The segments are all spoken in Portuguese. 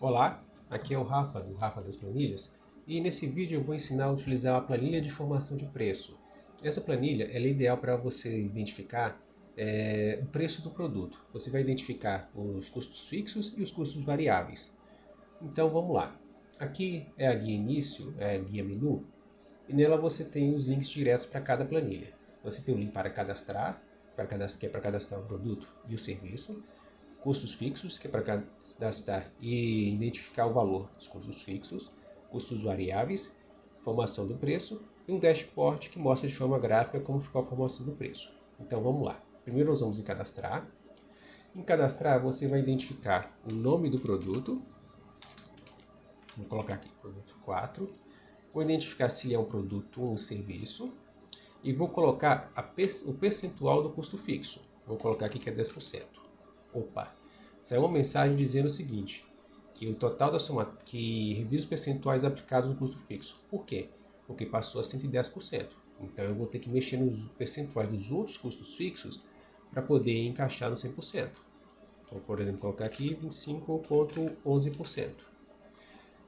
Olá, aqui é o Rafa, do Rafa das Planilhas, e nesse vídeo eu vou ensinar a utilizar a planilha de formação de preço. Essa planilha ela é ideal para você identificar o preço do produto. Você vai identificar os custos fixos e os custos variáveis. Então vamos lá. Aqui é a guia início, é a guia menu, e nela você tem os links diretos para cada planilha. Você tem o link para cadastrar, que é para cadastrar o produto e o serviço, custos fixos, que é para cadastrar e identificar o valor dos custos fixos, custos variáveis, formação do preço e um dashboard que mostra de forma gráfica como ficou a formação do preço. Então vamos lá. Primeiro nós vamos em cadastrar. Em cadastrar você vai identificar o nome do produto. Vou colocar aqui produto 4. Vou identificar se é um produto ou um serviço. E vou colocar o percentual do custo fixo. Vou colocar aqui que é 10%. Opa! Saiu uma mensagem dizendo o seguinte, que o total da soma, que revisa os percentuais aplicados no custo fixo. Por quê? Porque passou a 110%. Então eu vou ter que mexer nos percentuais dos outros custos fixos para poder encaixar no 100%. Então, por exemplo, colocar aqui 25,11%.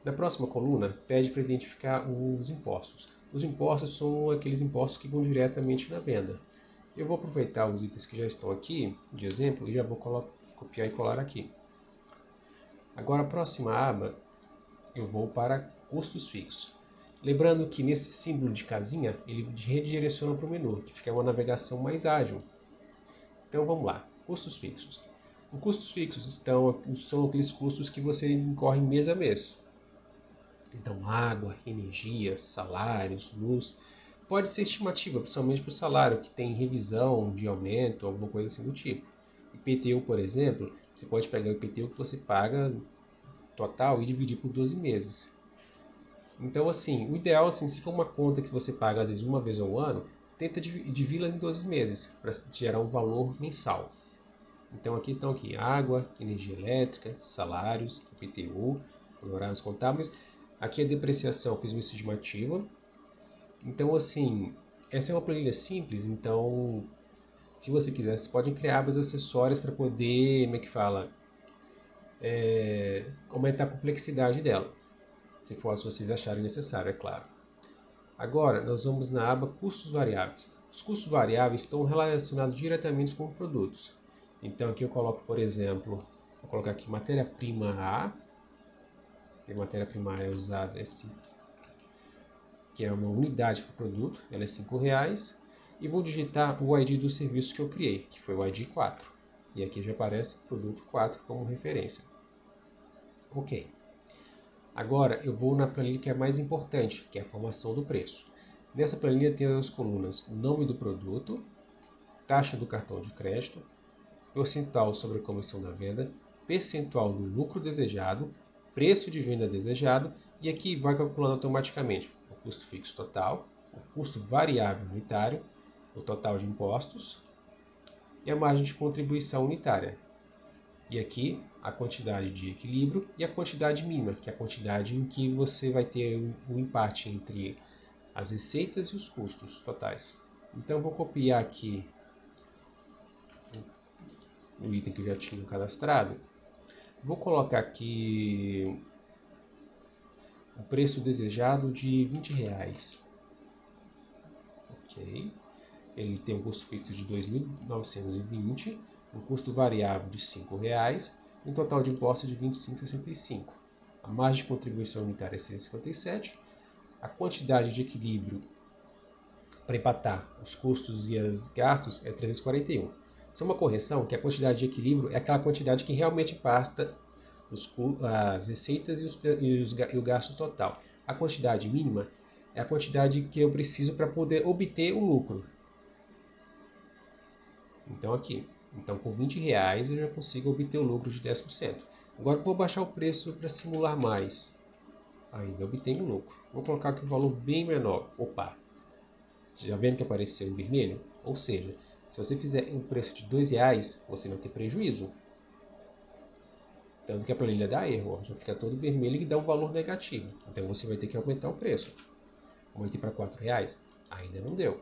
Na próxima coluna, pede para identificar os impostos. Os impostos são aqueles impostos que vão diretamente na venda. Eu vou aproveitar os itens que já estão aqui, de exemplo, e já vou copiar e colar aqui. Agora, a próxima aba, eu vou para custos fixos. Lembrando que nesse símbolo de casinha, ele redireciona para o menu, que fica uma navegação mais ágil. Então vamos lá, custos fixos. Os custos fixos são aqueles custos que você incorre mês a mês. Então, água, energia, salários, luz. Pode ser estimativa, principalmente para o salário, que tem revisão de aumento, alguma coisa assim do tipo. IPTU, por exemplo, você pode pegar o IPTU que você paga total e dividir por 12 meses. Então, assim, o ideal, assim, se for uma conta que você paga às vezes uma vez ao ano, tenta dividi-la em 12 meses para gerar um valor mensal. Então, aqui estão água, energia elétrica, salários, IPTU, honorários contábeis. Aqui a depreciação, fiz uma estimativa. Então, assim, essa é uma planilha simples, então, se você quiser, você pode criar abas acessórias para poder, como é que fala, aumentar a complexidade dela, se vocês acharem necessário, é claro. Agora, nós vamos na aba Custos Variáveis. Os custos variáveis estão relacionados diretamente com produtos. Então, aqui eu coloco, por exemplo, vou colocar aqui matéria-prima A, que a matéria-prima A é usada, que é uma unidade para o produto, ela é R$5, e vou digitar o ID do serviço que eu criei, que foi o ID 4. E aqui já aparece produto 4 como referência. Ok. Agora eu vou na planilha que é mais importante, que é a formação do preço. Nessa planilha tem as colunas nome do produto, taxa do cartão de crédito, percentual sobre a comissão da venda, percentual do lucro desejado, preço de venda desejado, e aqui vai calculando automaticamente o custo fixo total, o custo variável unitário, o total de impostos e a margem de contribuição unitária. E aqui a quantidade de equilíbrio e a quantidade mínima, que é a quantidade em que você vai ter o empate entre as receitas e os custos totais. Então eu vou copiar aqui o item que eu já tinha cadastrado. Vou colocar aqui o preço desejado de R$20. Ok. Ele tem um custo fixo de 2.920, um custo variável de R$5 e um total de impostos de 25,65. A margem de contribuição unitária é 6,57. A quantidade de equilíbrio para empatar os custos e os gastos é 341. Isso é uma correção, que a quantidade de equilíbrio é aquela quantidade que realmente empata as receitas e o gasto total. A quantidade mínima é a quantidade que eu preciso para poder obter o lucro. Então aqui, com R$20 eu já consigo obter o lucro de 10%. Agora eu vou baixar o preço para simular mais. Ainda obtenho lucro. Vou colocar aqui um valor bem menor. Opa! Já vendo que apareceu em vermelho? Ou seja, se você fizer um preço de R$2, você vai ter prejuízo. Tanto que a planilha dá erro, ó, já fica todo vermelho e dá um valor negativo. Então você vai ter que aumentar o preço. Aumentei para R$4, ainda não deu.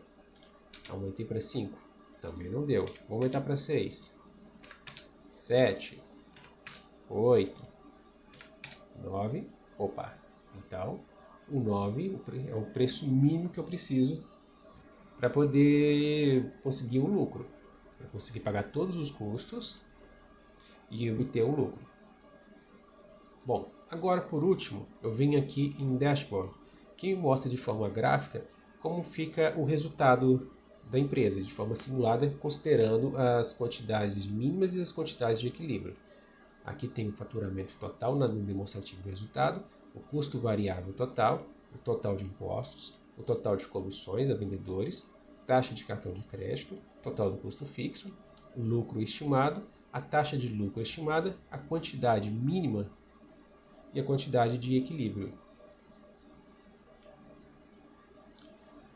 Aumentei para 5, também não deu. Vou aumentar para 6, 7, 8, 9. Opa, então o 9 é o preço mínimo que eu preciso para poder conseguir um lucro, para conseguir pagar todos os custos e obter um lucro. Bom, agora por último, eu venho aqui em Dashboard, que mostra de forma gráfica como fica o resultado da empresa, de forma simulada, considerando as quantidades mínimas e as quantidades de equilíbrio. Aqui tem o faturamento total no demonstrativo do resultado, o custo variável total, o total de impostos, o total de comissões a vendedores, taxa de cartão de crédito, total do custo fixo, o lucro estimado, a taxa de lucro estimada, a quantidade mínima e a quantidade de equilíbrio.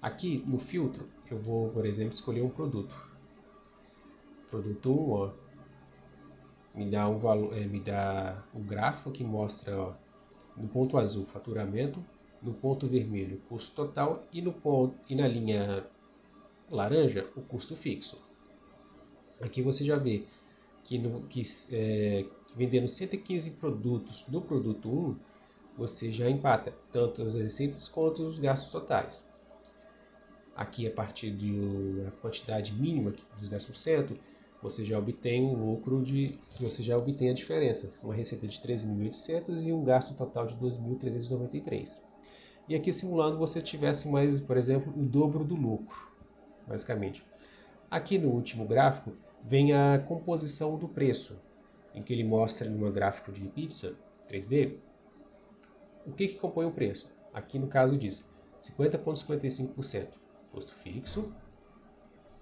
Aqui no filtro eu vou, por exemplo, escolher um produto. Produto 1, ó, me dá um valor, me dá um gráfico que mostra, ó, no ponto azul faturamento, no ponto vermelho custo total e na linha laranja o custo fixo. Aqui você já vê que, vendendo 115 produtos no produto 1, você já empata tanto as receitas quanto os gastos totais. Aqui, a partir da quantidade mínima dos 10%, você já obtém um lucro você já obtém a diferença, uma receita de 13.800 e um gasto total de 2.393. E aqui simulando você tivesse mais, por exemplo, o dobro do lucro, basicamente. Aqui no último gráfico vem a composição do preço, em que ele mostra num gráfico de pizza 3D o que compõe o preço. Aqui no caso diz 50,55% custo fixo,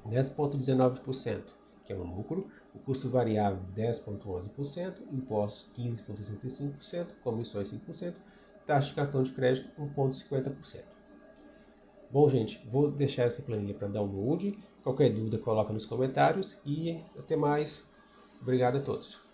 10,19% que é o lucro, o custo variável 10,11%, impostos 15,65%, comissões 5%, taxa de cartão de crédito 1,50%. Bom, gente, vou deixar essa planilha para download. Qualquer dúvida coloca nos comentários e até mais. Obrigado a todos.